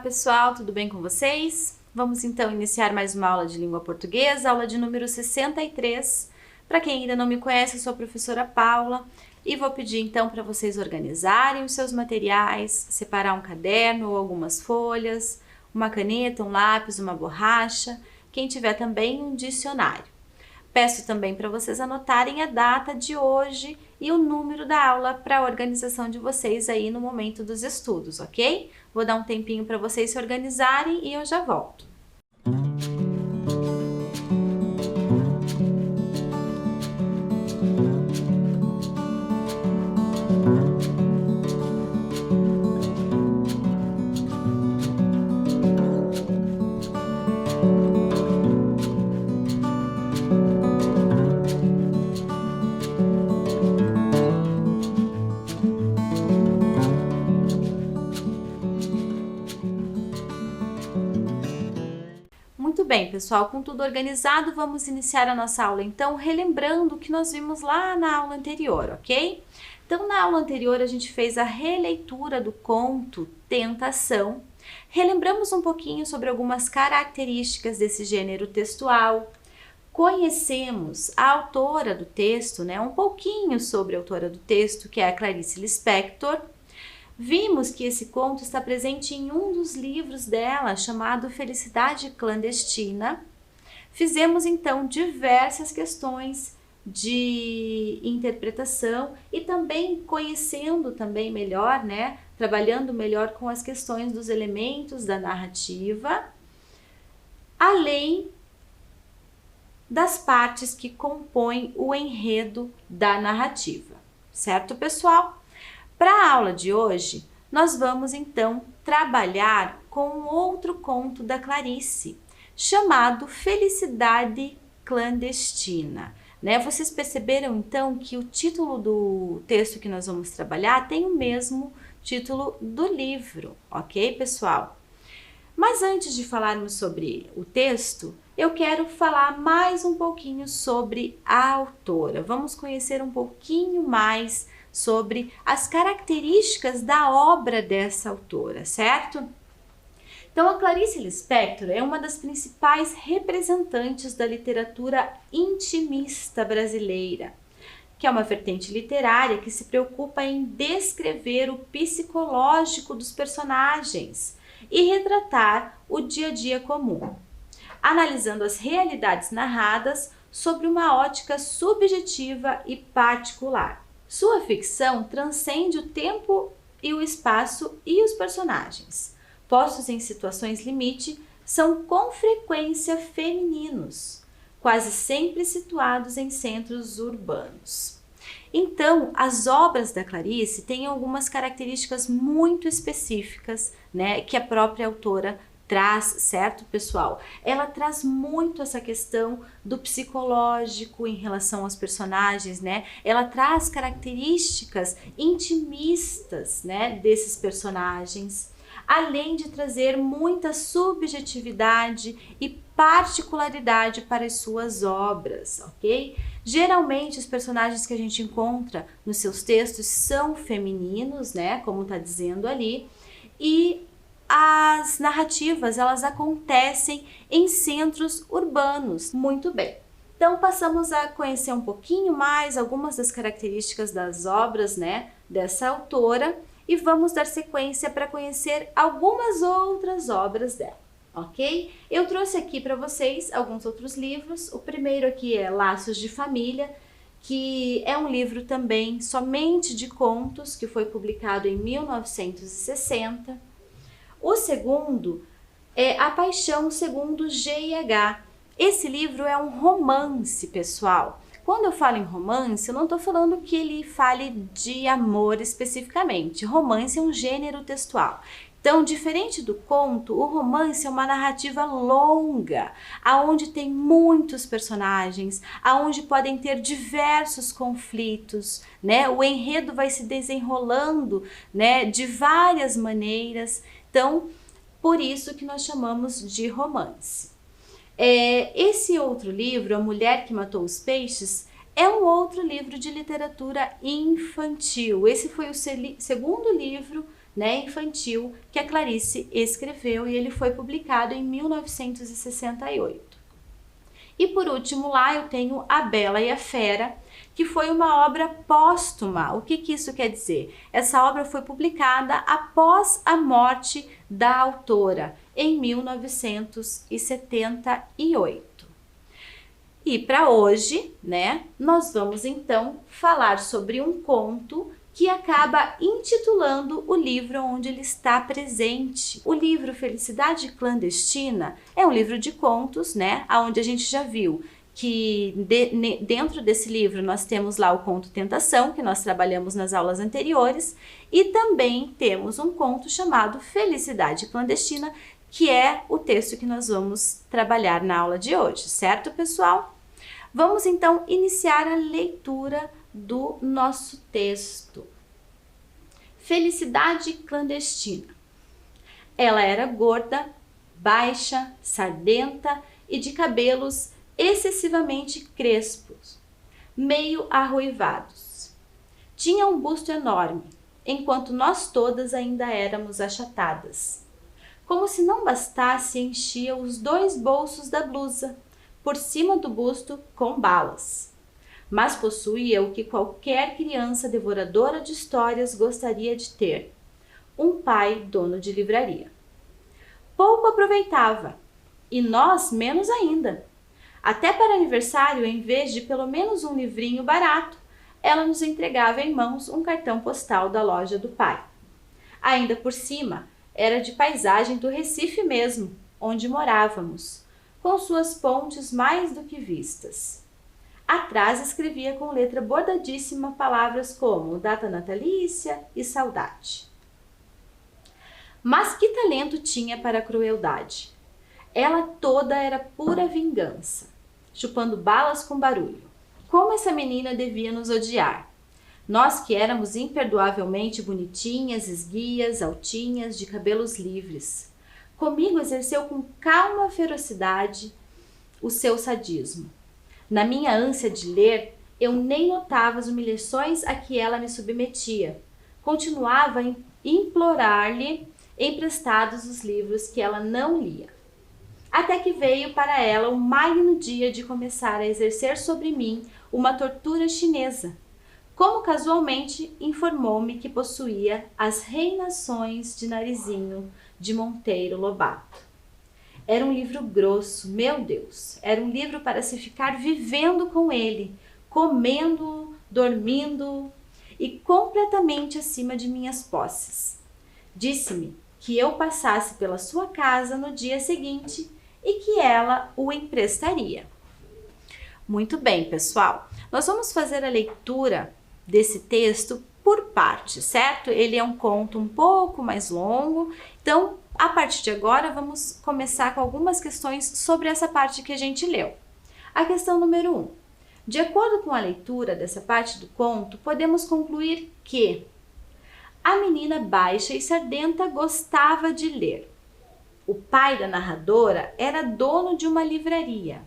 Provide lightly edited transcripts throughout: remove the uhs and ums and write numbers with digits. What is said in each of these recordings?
pessoal, tudo bem com vocês? Vamos então iniciar mais uma aula de língua portuguesa, aula de número 63. Para quem ainda não me conhece, eu sou a professora Paula e vou pedir então para vocês organizarem os seus materiais, separar um caderno ou algumas folhas, uma caneta, um lápis, uma borracha, quem tiver também um dicionário. Peço também para vocês anotarem a data de hoje e o número da aula para a organização de vocês aí no momento dos estudos, ok? Vou dar um tempinho para vocês se organizarem e eu já volto. Muito bem, pessoal, com tudo organizado, vamos iniciar a nossa aula então, relembrando o que nós vimos lá na aula anterior, ok? Então, na aula anterior, a gente fez a releitura do conto Tentação, relembramos um pouquinho sobre algumas características desse gênero textual, conhecemos a autora do texto, né? Um pouquinho sobre a autora do texto, que é a Clarice Lispector. Vimos que esse conto está presente em um dos livros dela, chamado Felicidade Clandestina. Fizemos então diversas questões de interpretação e também conhecendo também melhor, né, trabalhando melhor com as questões dos elementos da narrativa, além das partes que compõem o enredo da narrativa, certo, pessoal? Para a aula de hoje, nós vamos então trabalhar com outro conto da Clarice, chamado Felicidade Clandestina. Né? Vocês perceberam então que o título do texto que nós vamos trabalhar tem o mesmo título do livro, ok, pessoal? Mas antes de falarmos sobre o texto, eu quero falar mais um pouquinho sobre a autora. Vamos conhecer um pouquinho mais sobre as características da obra dessa autora, certo? Então, a Clarice Lispector é uma das principais representantes da literatura intimista brasileira, que é uma vertente literária que se preocupa em descrever o psicológico dos personagens e retratar o dia a dia comum, analisando as realidades narradas sobre uma ótica subjetiva e particular. Sua ficção transcende o tempo e o espaço e os personagens, postos em situações limite, são com frequência femininos, quase sempre situados em centros urbanos. Então, as obras da Clarice têm algumas características muito específicas, né, que a própria autora traz, certo, pessoal? Ela traz muito essa questão do psicológico em relação aos personagens, né? Ela traz características intimistas, né, desses personagens, além de trazer muita subjetividade e particularidade para as suas obras, ok? Geralmente os personagens que a gente encontra nos seus textos são femininos, né, como está dizendo ali, e as narrativas, elas acontecem em centros urbanos. Muito bem. Então, passamos a conhecer um pouquinho mais algumas das características das obras, né, dessa autora e vamos dar sequência para conhecer algumas outras obras dela, ok? Eu trouxe aqui para vocês alguns outros livros. O primeiro aqui é Laços de Família, que é um livro também somente de contos, que foi publicado em 1960. O segundo é A Paixão Segundo G.I.H. Esse livro é um romance, pessoal. Quando eu falo em romance, eu não estou falando que ele fale de amor especificamente. Romance é um gênero textual. Então, diferente do conto, o romance é uma narrativa longa, aonde tem muitos personagens, aonde podem ter diversos conflitos, né? O enredo vai se desenrolando, né, de várias maneiras. Então, por isso que nós chamamos de romance. Esse outro livro, A Mulher que Matou os Peixes, é um outro livro de literatura infantil. Esse foi o segundo livro né, infantil que a Clarice escreveu e ele foi publicado em 1968. E por último lá eu tenho A Bela e a Fera, que foi uma obra póstuma. O que isso quer dizer? Essa obra foi publicada após a morte da autora, em 1978. E para hoje, né, nós vamos então falar sobre um conto que acaba intitulando o livro onde ele está presente. O livro Felicidade Clandestina é um livro de contos, né, onde a gente já viu que dentro desse livro nós temos lá o conto Tentação, que nós trabalhamos nas aulas anteriores, e também temos um conto chamado Felicidade Clandestina, que é o texto que nós vamos trabalhar na aula de hoje, certo, pessoal? Vamos então iniciar a leitura do nosso texto. Felicidade Clandestina. Ela era gorda, baixa, sardenta e de cabelos excessivamente crespos, meio arruivados. Tinha um busto enorme, enquanto nós todas ainda éramos achatadas. Como se não bastasse, enchia os 2 bolsos da blusa, por cima do busto com balas. Mas possuía o que qualquer criança devoradora de histórias gostaria de ter: um pai dono de livraria. Pouco aproveitava, e nós menos ainda. Até para aniversário, em vez de pelo menos um livrinho barato, ela nos entregava em mãos um cartão postal da loja do pai. Ainda por cima, era de paisagem do Recife mesmo, onde morávamos, com suas pontes mais do que vistas. Atrás escrevia com letra bordadíssima palavras como data natalícia e saudade. Mas que talento tinha para a crueldade! Ela toda era pura vingança, chupando balas com barulho. Como essa menina devia nos odiar! Nós que éramos imperdoavelmente bonitinhas, esguias, altinhas, de cabelos livres. Comigo exerceu com calma ferocidade o seu sadismo. Na minha ânsia de ler, eu nem notava as humilhações a que ela me submetia. Continuava a implorar-lhe emprestados os livros que ela não lia. Até que veio para ela o magno dia de começar a exercer sobre mim uma tortura chinesa. Como casualmente informou-me que possuía As Reinações de Narizinho, de Monteiro Lobato. Era um livro grosso, meu Deus, era um livro para se ficar vivendo com ele, comendo, dormindo e completamente acima de minhas posses. Disse-me que eu passasse pela sua casa no dia seguinte e que ela o emprestaria. Muito bem, pessoal. Nós vamos fazer a leitura desse texto por partes, certo? Ele é um conto um pouco mais longo, então, a partir de agora, vamos começar com algumas questões sobre essa parte que a gente leu. A questão número 1. De acordo com a leitura dessa parte do conto, podemos concluir que a menina baixa e sardenta gostava de ler. O pai da narradora era dono de uma livraria.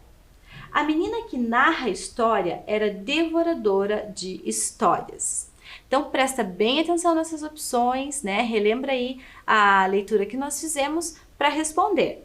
A menina que narra a história era devoradora de histórias. Então, presta bem atenção nessas opções, né? Relembra aí a leitura que nós fizemos para responder.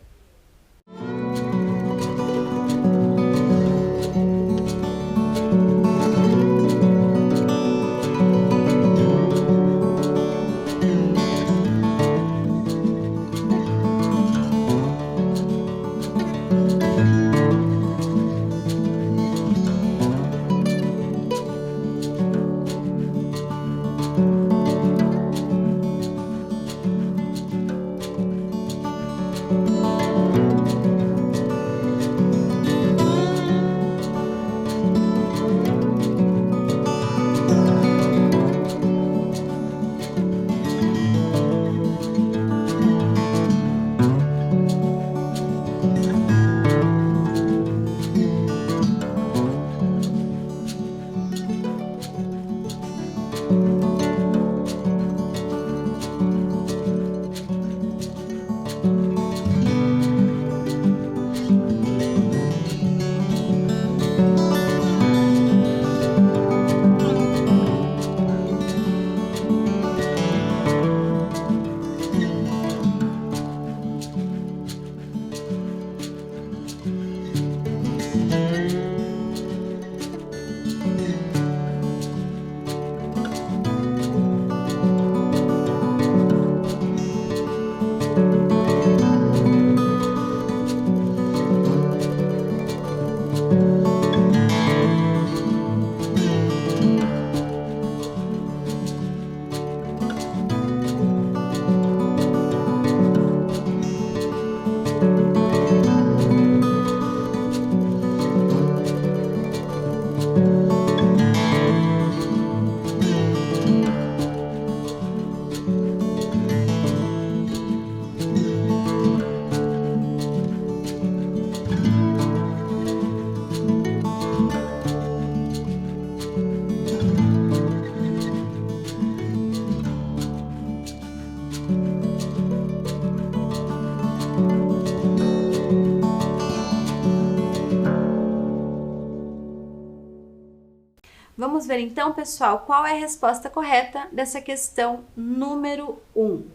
Vamos ver então, pessoal, qual é a resposta correta dessa questão número 1.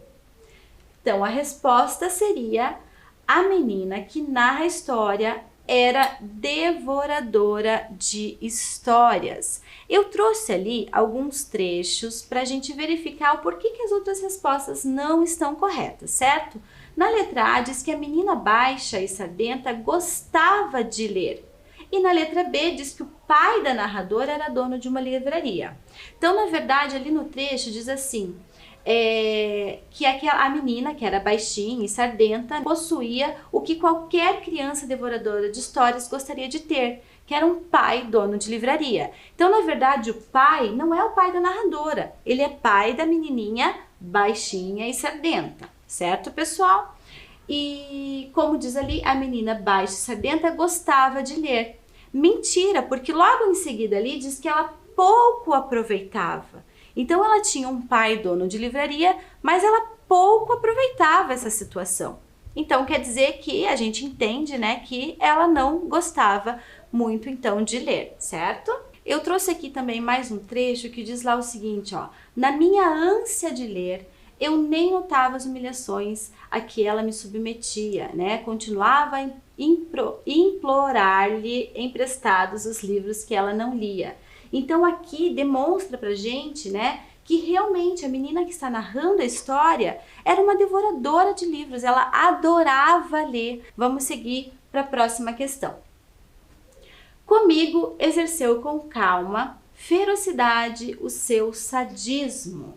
Então, a resposta seria: a menina que narra a história era devoradora de histórias. Eu trouxe ali alguns trechos para a gente verificar o porquê que as outras respostas não estão corretas, certo? Na letra A diz que a menina baixa e sadenta gostava de ler. E na letra B diz que o pai da narradora era dono de uma livraria. Então, na verdade, ali no trecho diz assim, que a menina, que era baixinha e sardenta, possuía o que qualquer criança devoradora de histórias gostaria de ter, que era um pai dono de livraria. Então, na verdade, o pai não é o pai da narradora, ele é pai da menininha baixinha e sardenta, certo, pessoal? E como diz ali, a menina baixa e sardenta gostava de ler. Mentira, porque logo em seguida ali diz que ela pouco aproveitava. Então ela tinha um pai dono de livraria, mas ela pouco aproveitava essa situação. Então quer dizer que a gente entende, né, que ela não gostava muito então de ler, certo? Eu trouxe aqui também mais um trecho que diz lá o seguinte, ó: na minha ânsia de ler, eu nem notava as humilhações a que ela me submetia, né? Continuava a implorar-lhe emprestados os livros que ela não lia. Então aqui demonstra pra gente, né, que realmente a menina que está narrando a história era uma devoradora de livros, ela adorava ler. Vamos seguir para a próxima questão. Comigo exerceu com calma, ferocidade o seu sadismo.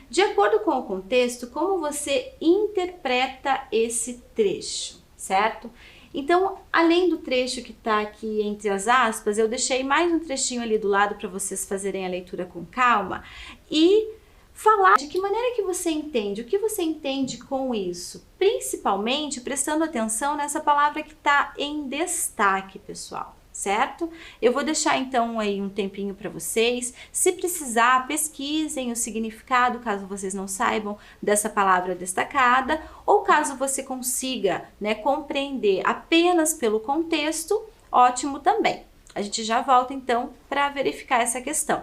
De acordo com o contexto, como você interpreta esse trecho, certo? Então, além do trecho que está aqui entre as aspas, eu deixei mais um trechinho ali do lado para vocês fazerem a leitura com calma e falar de que maneira que você entende, o que você entende com isso, principalmente prestando atenção nessa palavra que está em destaque, pessoal. Certo? Eu vou deixar então aí um tempinho para vocês. Se precisar, pesquisem o significado, caso vocês não saibam dessa palavra destacada, ou caso você consiga, né, compreender apenas pelo contexto, ótimo também. A gente já volta então para verificar essa questão.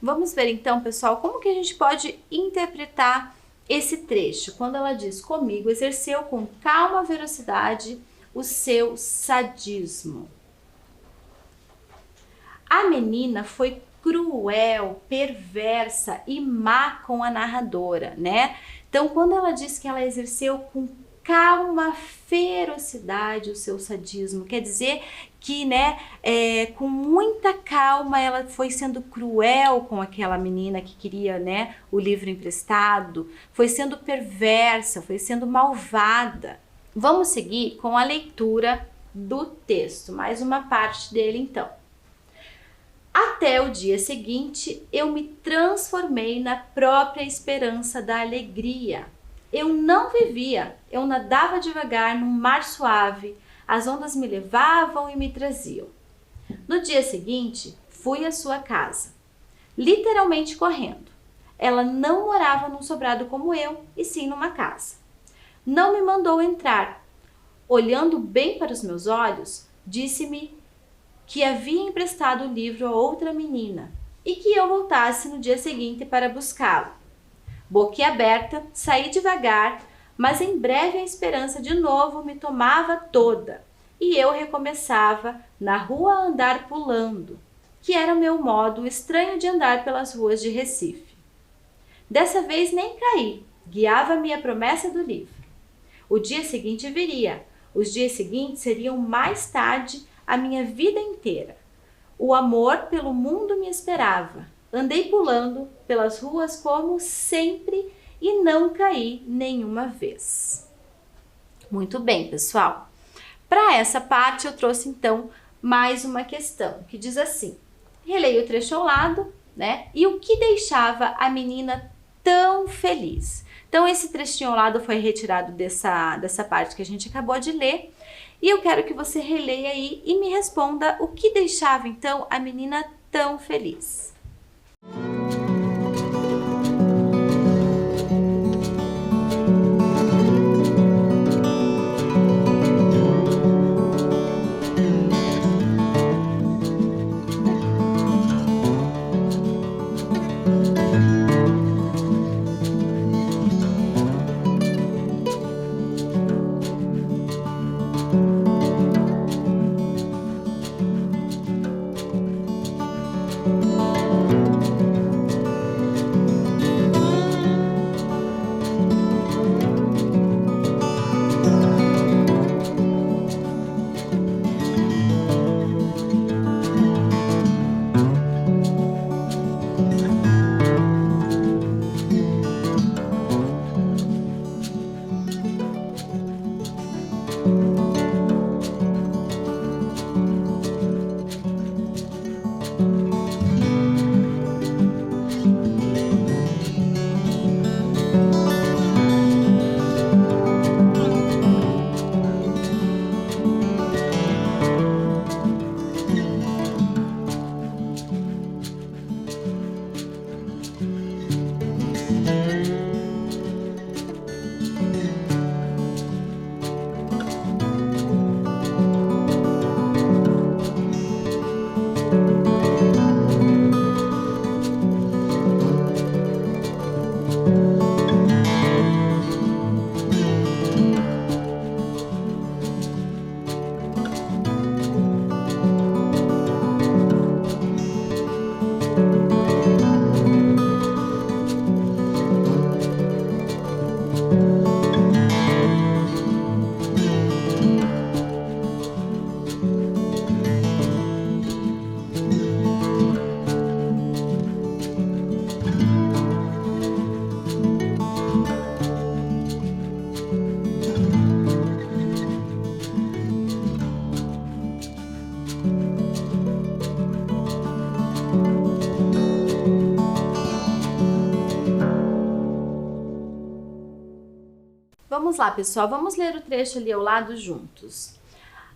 Vamos ver então, pessoal, como que a gente pode interpretar esse trecho. Quando ela diz: comigo exerceu com calma velocidade o seu sadismo. A menina foi cruel, perversa e má com a narradora, né? Então, quando ela diz que ela exerceu com calma, ferocidade o seu sadismo, quer dizer que, né, com muita calma ela foi sendo cruel com aquela menina que queria, né, o livro emprestado, foi sendo perversa, foi sendo malvada. Vamos seguir com a leitura do texto, mais uma parte dele então. Até o dia seguinte, eu me transformei na própria esperança da alegria. Eu não vivia, eu nadava devagar num mar suave, as ondas me levavam e me traziam. No dia seguinte, fui à sua casa, literalmente correndo. Ela não morava num sobrado como eu, e sim numa casa. Não me mandou entrar. Olhando bem para os meus olhos, disse-me que havia emprestado o livro a outra menina e que eu voltasse no dia seguinte para buscá-lo. Boquiaberta, saí devagar, mas em breve a esperança de novo me tomava toda e eu recomeçava na rua a andar pulando, que era o meu modo estranho de andar pelas ruas de Recife. Dessa vez nem caí, guiava-me a promessa do livro. O dia seguinte viria, os dias seguintes seriam mais tarde a minha vida inteira. O amor pelo mundo me esperava. Andei pulando pelas ruas como sempre e não caí nenhuma vez. Muito bem, pessoal. Para essa parte eu trouxe então mais uma questão que diz assim: releia o trecho ao lado, né? E o que deixava a menina tão feliz? Então esse trechinho ao lado foi retirado dessa parte que a gente acabou de ler. E eu quero que você releia aí e me responda o que deixava então a menina tão feliz. Vamos lá, pessoal, vamos ler o trecho ali ao lado juntos.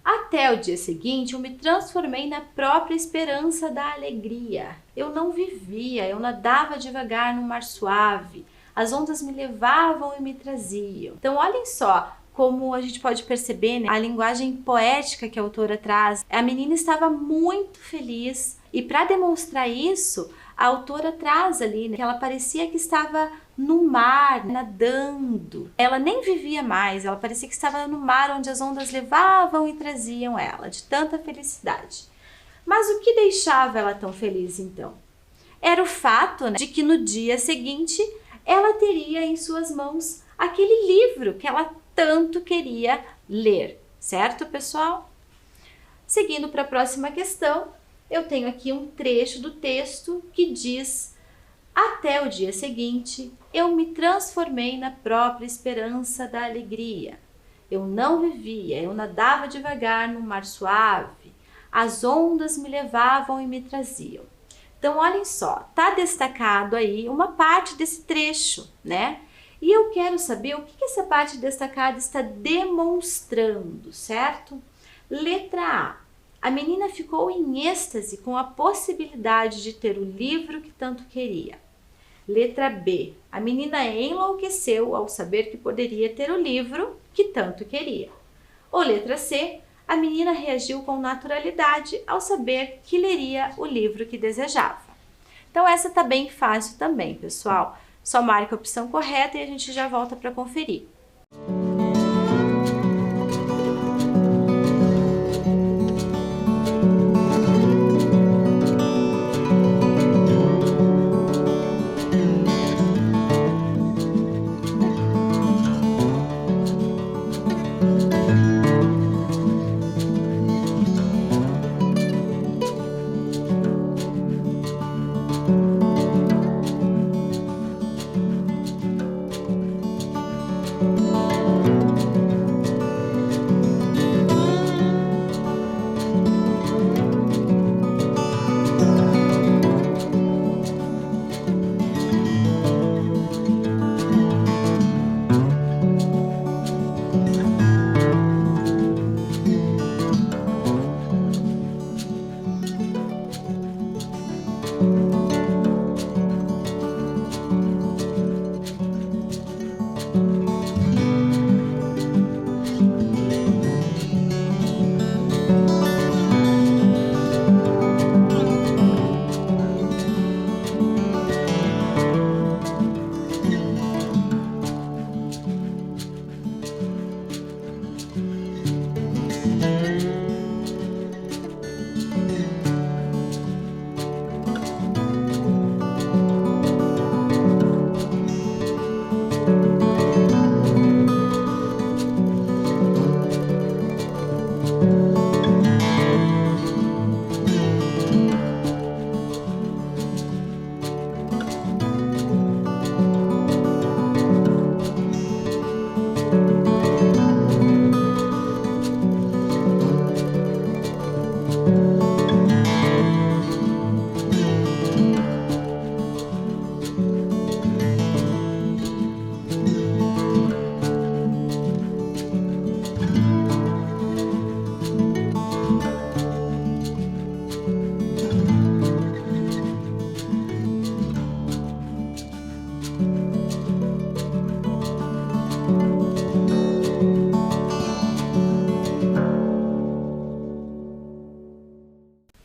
Até o dia seguinte, eu me transformei na própria esperança da alegria. Eu não vivia, eu nadava devagar num mar suave. As ondas me levavam e me traziam. Então, olhem só como a gente pode perceber, né, a linguagem poética que a autora traz. A menina estava muito feliz e para demonstrar isso, a autora traz ali, né, que ela parecia que estava no mar, nadando. Ela nem vivia mais, ela parecia que estava no mar onde as ondas levavam e traziam ela, de tanta felicidade. Mas o que deixava ela tão feliz então? Era o fato, né, de que no dia seguinte ela teria em suas mãos aquele livro que ela tanto queria ler, certo, pessoal? Seguindo para a próxima questão, eu tenho aqui um trecho do texto que diz: até o dia seguinte, eu me transformei na própria esperança da alegria. Eu não vivia, eu nadava devagar no mar suave. As ondas me levavam e me traziam. Então, olhem só, tá destacado aí uma parte desse trecho, né? E eu quero saber o que essa parte destacada está demonstrando, certo? Letra A. A menina ficou em êxtase com a possibilidade de ter o livro que tanto queria. Letra B. A menina enlouqueceu ao saber que poderia ter o livro que tanto queria. Ou letra C. A menina reagiu com naturalidade ao saber que leria o livro que desejava. Então essa tá bem fácil também, pessoal. Só marca a opção correta e a gente já volta para conferir.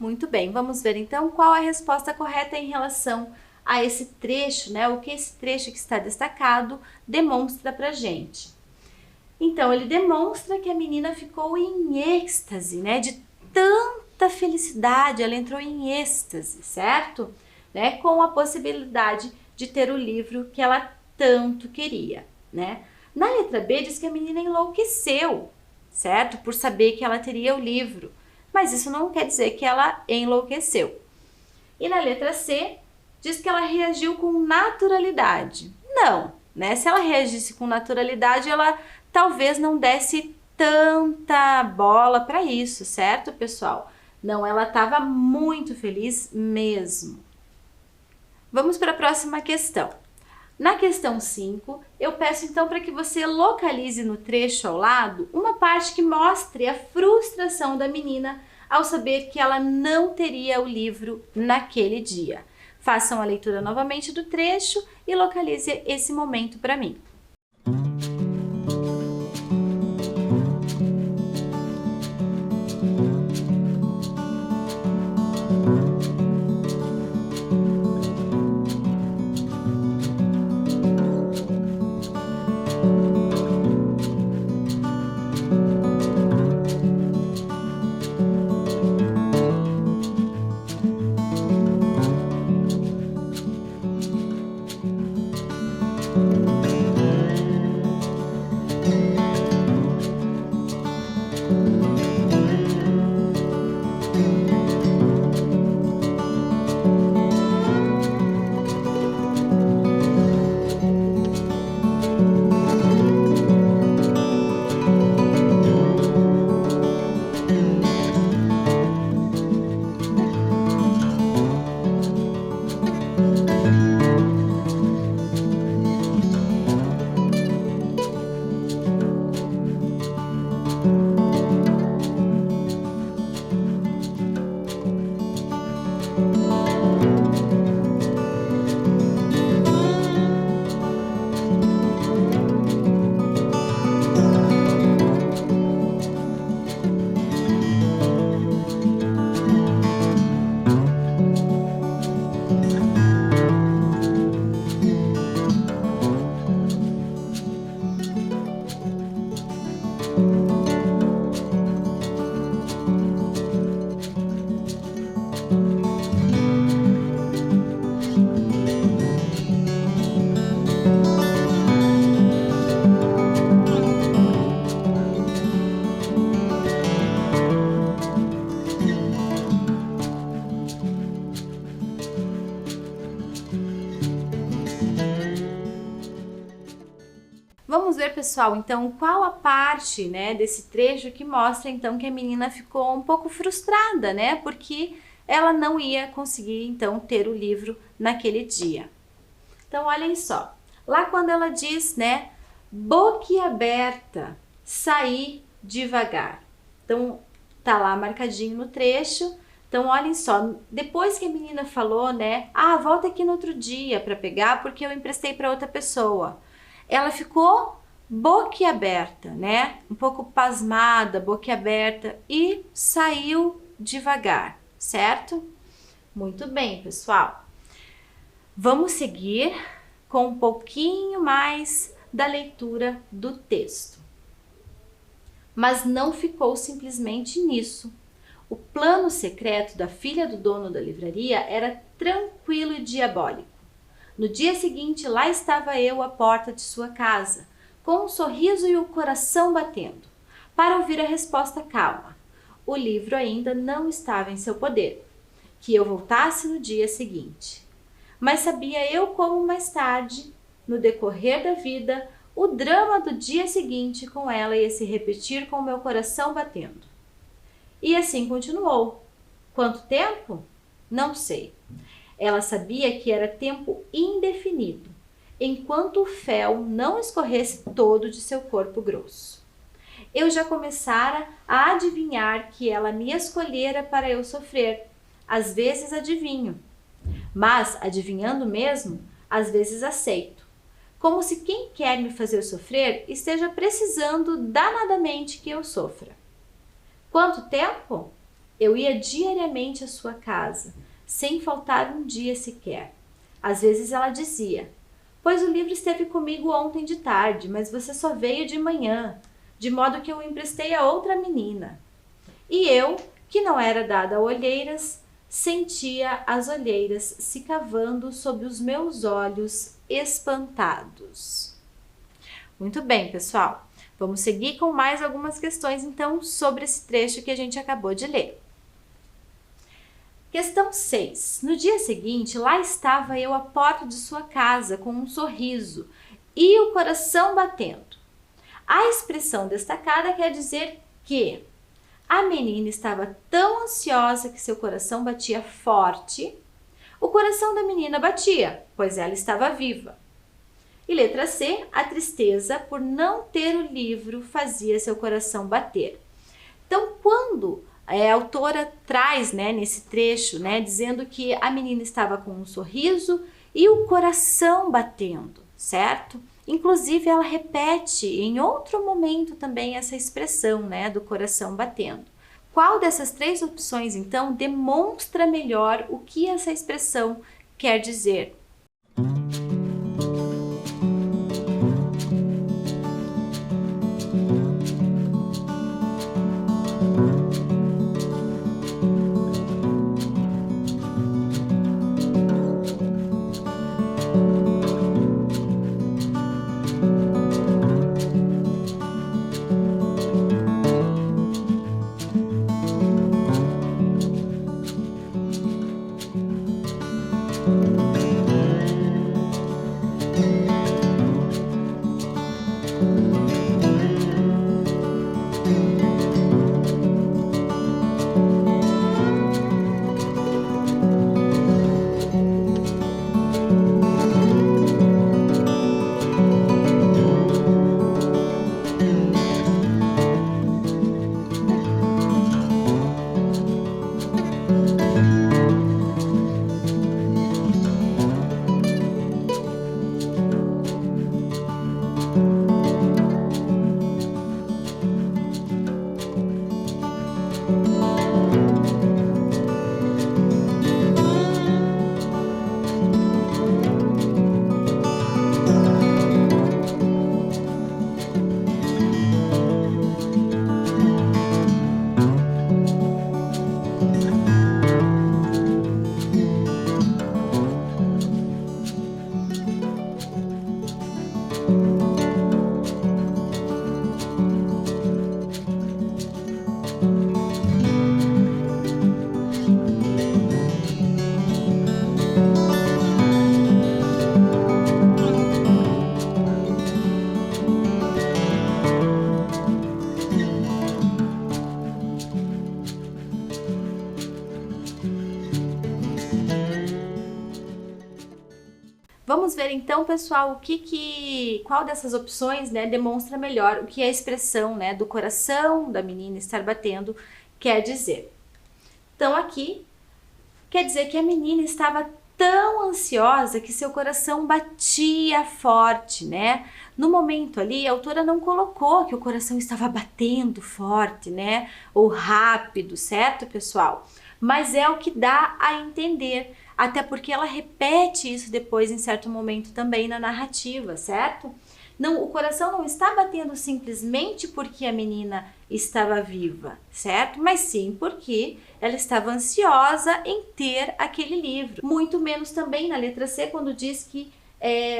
Muito bem, vamos ver então qual a resposta correta em relação a esse trecho, né? O que esse trecho que está destacado demonstra pra gente. Então, ele demonstra que a menina ficou em êxtase, né? De tanta felicidade, ela entrou em êxtase, certo? Né? Com a possibilidade de ter o livro que ela tanto queria, né? Na letra B diz que a menina enlouqueceu, certo? Por saber que ela teria o livro. Mas isso não quer dizer que ela enlouqueceu. E na letra C, diz que ela reagiu com naturalidade. Não, né? Se ela reagisse com naturalidade, ela talvez não desse tanta bola para isso, certo, pessoal? Não, ela estava muito feliz mesmo. Vamos para a próxima questão. Na questão 5, eu peço então para que você localize no trecho ao lado uma parte que mostre a frustração da menina ao saber que ela não teria o livro naquele dia. Façam a leitura novamente do trecho e localize esse momento para mim. Vamos ver, pessoal, então, qual a parte, né, desse trecho que mostra, então, que a menina ficou um pouco frustrada, né, porque ela não ia conseguir, então, ter o livro naquele dia. Então, olhem só, lá quando ela diz, né, boquiaberta, saí devagar. Então, tá lá marcadinho no trecho. Então, olhem só, depois que a menina falou, né, volta aqui no outro dia para pegar porque eu emprestei para outra pessoa. Ela ficou boquiaberta, né? Um pouco pasmada, boquiaberta e saiu devagar, certo? Muito bem, pessoal. Vamos seguir com um pouquinho mais da leitura do texto. Mas não ficou simplesmente nisso. O plano secreto da filha do dono da livraria era tranquilo e diabólico. No dia seguinte, lá estava eu à porta de sua casa, com um sorriso e o coração batendo, para ouvir a resposta calma. O livro ainda não estava em seu poder, que eu voltasse no dia seguinte. Mas sabia eu como mais tarde, no decorrer da vida, o drama do dia seguinte com ela ia se repetir com o meu coração batendo. E assim continuou. Quanto tempo? Não sei. Ela sabia que era tempo indefinido, enquanto o fel não escorresse todo de seu corpo grosso. Eu já começara a adivinhar que ela me escolhera para eu sofrer. Às vezes adivinho, mas adivinhando mesmo, às vezes aceito. Como se quem quer me fazer sofrer esteja precisando danadamente que eu sofra. Quanto tempo? Eu ia diariamente à sua casa, sem faltar um dia sequer. Às vezes ela dizia, pois o livro esteve comigo ontem de tarde, mas você só veio de manhã, de modo que eu o emprestei a outra menina. E eu, que não era dada a olheiras, sentia as olheiras se cavando sob os meus olhos espantados. Muito bem, pessoal. Vamos seguir com mais algumas questões, então, sobre esse trecho que a gente acabou de ler. Questão 6. No dia seguinte, lá estava eu à porta de sua casa com um sorriso e o coração batendo. A expressão destacada quer dizer que a menina estava tão ansiosa que seu coração batia forte. O coração da menina batia, pois ela estava viva. E letra C, a tristeza por não ter o livro fazia seu coração bater. Então, quando a autora traz, né, nesse trecho, né, dizendo que a menina estava com um sorriso e o coração batendo, certo? Inclusive, ela repete em outro momento também essa expressão, né, do coração batendo. Qual dessas três opções, então, demonstra melhor o que essa expressão quer dizer? Vamos ver então, pessoal, qual dessas opções, né, demonstra melhor o que a expressão, né, do coração da menina estar batendo quer dizer. Então aqui quer dizer que a menina estava tão ansiosa que seu coração batia forte, né? No momento ali, a autora não colocou que o coração estava batendo forte, né? Ou rápido, certo, pessoal? Mas é o que dá a entender, até porque ela repete isso depois em certo momento também na narrativa, certo? Não, o coração não está batendo simplesmente porque a menina estava viva, certo? Mas sim porque ela estava ansiosa em ter aquele livro. Muito menos também na letra C, quando diz que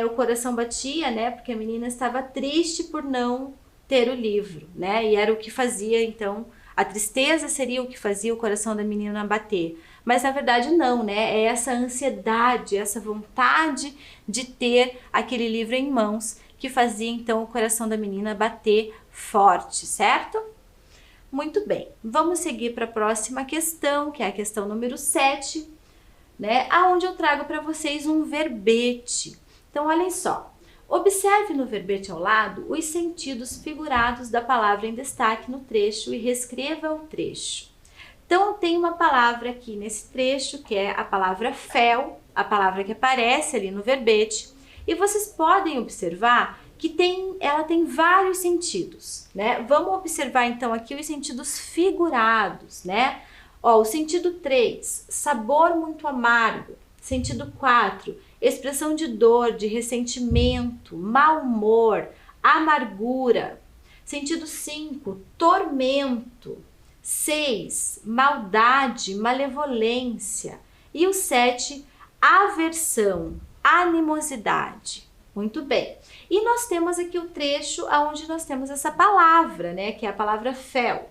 o coração batia, né? Porque a menina estava triste por não ter o livro, né? E era o que fazia, então, a tristeza seria o que fazia o coração da menina bater. Mas na verdade não, né? É essa ansiedade, essa vontade de ter aquele livro em mãos que fazia então o coração da menina bater forte, certo? Muito bem, vamos seguir para a próxima questão, que é a questão número 7, né? Aonde eu trago para vocês um verbete. Então, olhem só. Observe no verbete ao lado os sentidos figurados da palavra em destaque no trecho e reescreva o trecho. Então, tem uma palavra aqui nesse trecho, que é a palavra fel, a palavra que aparece ali no verbete, e vocês podem observar que ela tem vários sentidos, né? Vamos observar então aqui os sentidos figurados, né? Ó, o sentido 3, sabor muito amargo. Sentido 4, expressão de dor, de ressentimento, mau humor, amargura. Sentido 5, tormento. 6, maldade, malevolência. E o 7, aversão, animosidade. Muito bem. E nós temos aqui o trecho onde nós temos essa palavra, né? Que é a palavra fel.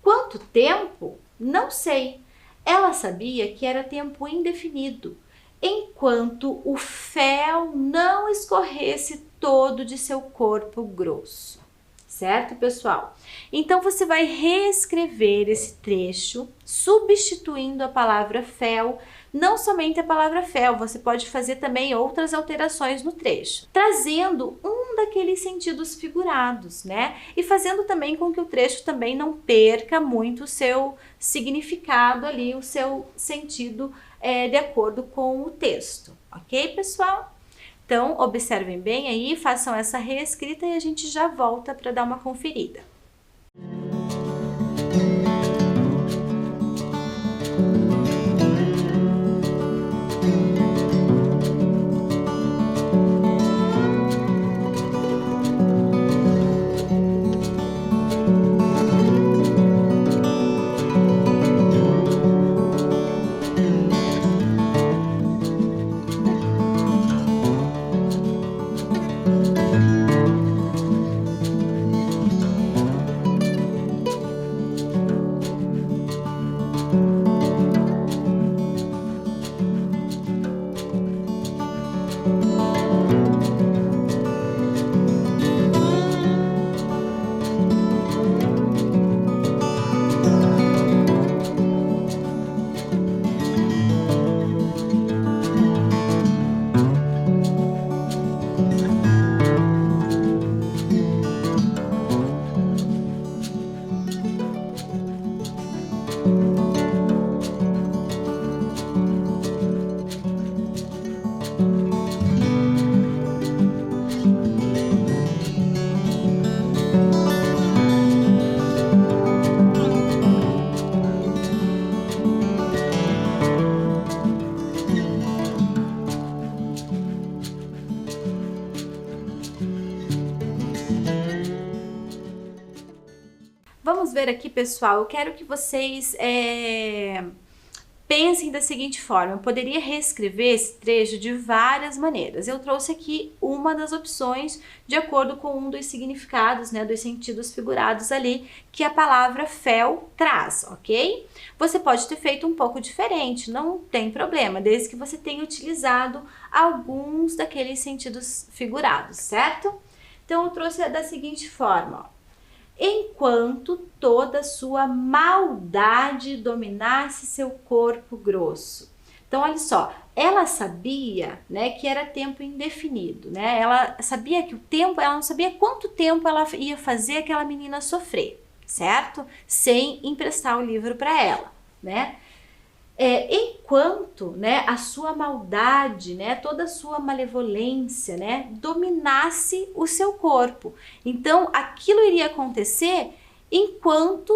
Quanto tempo? Não sei. Ela sabia que era tempo indefinido, enquanto o fel não escorresse todo de seu corpo grosso. Certo, pessoal? Então, você vai reescrever esse trecho, substituindo a palavra fel, não somente a palavra fel, você pode fazer também outras alterações no trecho, trazendo um daqueles sentidos figurados, né? E fazendo também com que o trecho também não perca muito o seu significado ali, o seu sentido de acordo com o texto, ok, pessoal? Então, observem bem aí, façam essa reescrita e a gente já volta para dar uma conferida. Vamos ver aqui, pessoal, eu quero que vocês Pensem da seguinte forma, eu poderia reescrever esse trecho de várias maneiras. Eu trouxe aqui uma das opções de acordo com um dos significados, né, dos sentidos figurados ali que a palavra fel traz, ok? Você pode ter feito um pouco diferente, não tem problema, desde que você tenha utilizado alguns daqueles sentidos figurados, certo? Então eu trouxe da seguinte forma, ó. Enquanto toda sua maldade dominasse seu corpo grosso. Então, olha só, ela sabia, né, que era tempo indefinido, né? Ela sabia que o tempo, ela não sabia quanto tempo ela ia fazer aquela menina sofrer, certo? Sem emprestar o livro para ela, né? Enquanto, né, a sua maldade, né, toda a sua malevolência, né, dominasse o seu corpo. Então, aquilo iria acontecer enquanto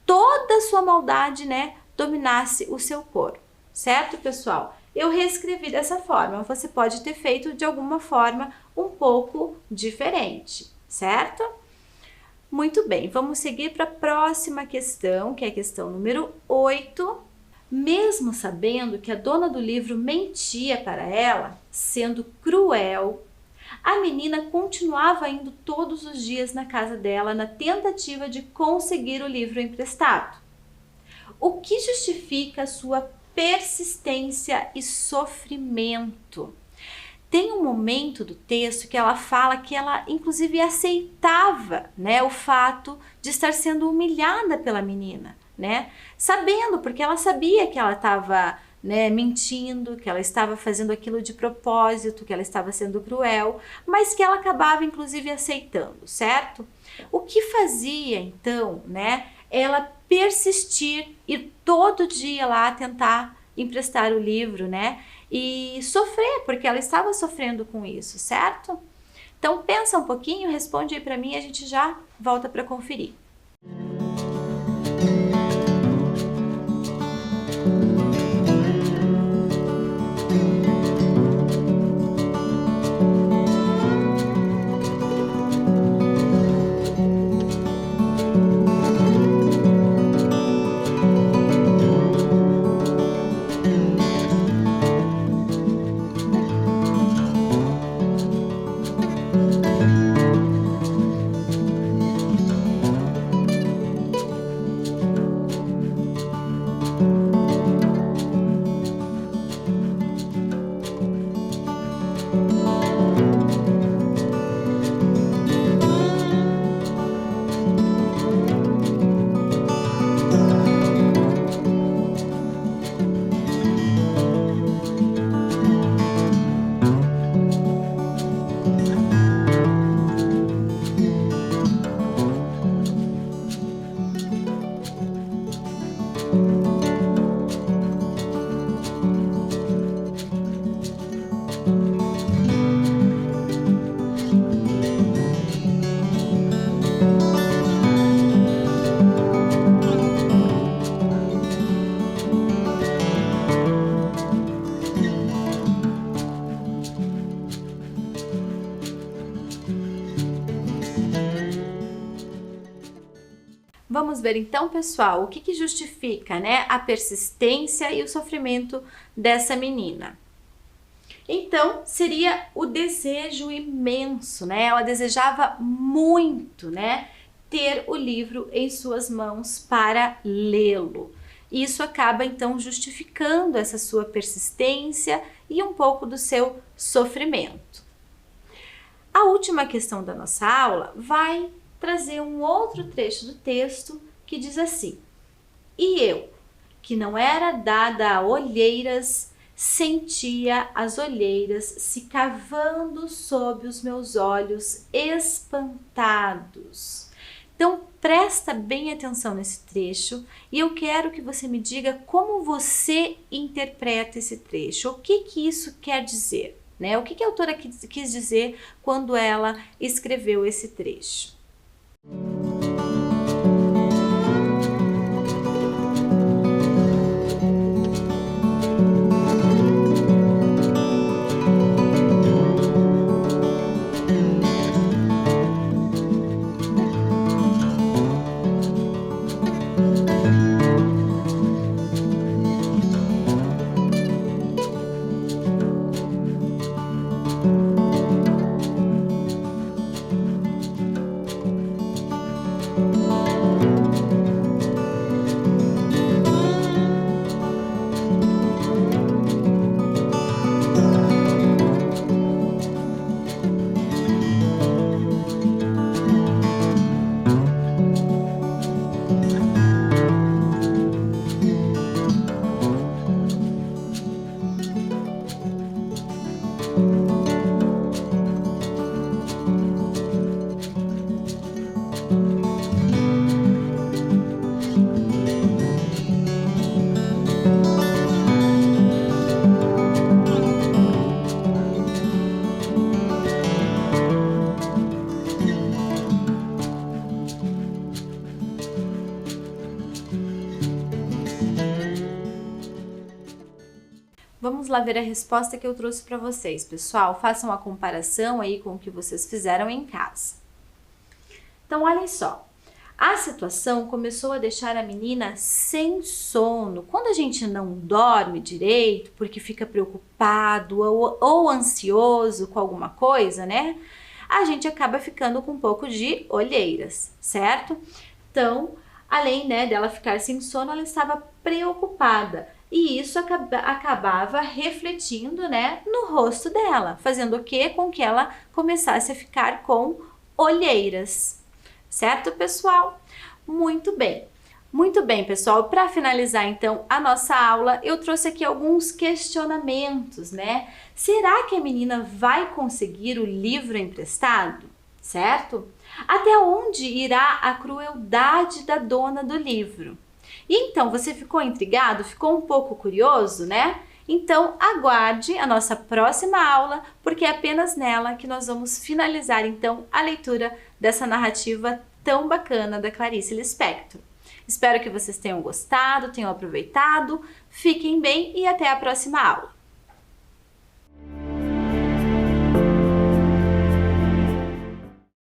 toda a sua maldade, né, dominasse o seu corpo. Certo, pessoal? Eu reescrevi dessa forma. Você pode ter feito de alguma forma um pouco diferente, certo? Muito bem, vamos seguir para a próxima questão, que é a questão número 8. Mesmo sabendo que a dona do livro mentia para ela, sendo cruel, a menina continuava indo todos os dias na casa dela na tentativa de conseguir o livro emprestado. O que justifica a sua persistência e sofrimento? Tem um momento do texto que ela fala que ela inclusive aceitava, né, o fato de estar sendo humilhada pela menina, né? Sabendo, porque ela sabia que ela estava, né, mentindo, que ela estava fazendo aquilo de propósito, que ela estava sendo cruel, mas que ela acabava inclusive aceitando, certo? O que fazia então, né, ela persistir e todo dia lá tentar emprestar o livro, né, e sofrer, porque ela estava sofrendo com isso, certo? Então pensa um pouquinho, responde aí para mim e a gente já volta para conferir. Vamos ver então, pessoal, o que justifica, né, a persistência e o sofrimento dessa menina. Então, seria o desejo imenso, né? Ela desejava muito, né, ter o livro em suas mãos para lê-lo. Isso acaba então justificando essa sua persistência e um pouco do seu sofrimento. A última questão da nossa aula vai trazer um outro trecho do texto que diz assim: e eu, que não era dada a olheiras, sentia as olheiras se cavando sob os meus olhos espantados. Então presta bem atenção nesse trecho e eu quero que você me diga como você interpreta esse trecho, o que isso quer dizer, né? O que a autora quis dizer quando ela escreveu esse trecho. Vamos lá ver a resposta que eu trouxe para vocês, pessoal. Façam a comparação aí com o que vocês fizeram em casa. Então, olhem só. A situação começou a deixar a menina sem sono. Quando a gente não dorme direito, porque fica preocupado ou ansioso com alguma coisa, né? A gente acaba ficando com um pouco de olheiras, certo? Então, além, né, dela ficar sem sono, ela estava preocupada. E isso acabava refletindo, né, no rosto dela, fazendo o quê? Com que ela começasse a ficar com olheiras. Certo, pessoal? Muito bem. Muito bem, pessoal. Para finalizar, então, a nossa aula, eu trouxe aqui alguns questionamentos, né? Será que a menina vai conseguir o livro emprestado? Certo? Até onde irá a crueldade da dona do livro? E então, você ficou intrigado? Ficou um pouco curioso, né? Então, aguarde a nossa próxima aula, porque é apenas nela que nós vamos finalizar, então, a leitura dessa narrativa tão bacana da Clarice Lispector. Espero que vocês tenham gostado, tenham aproveitado, fiquem bem e até a próxima aula.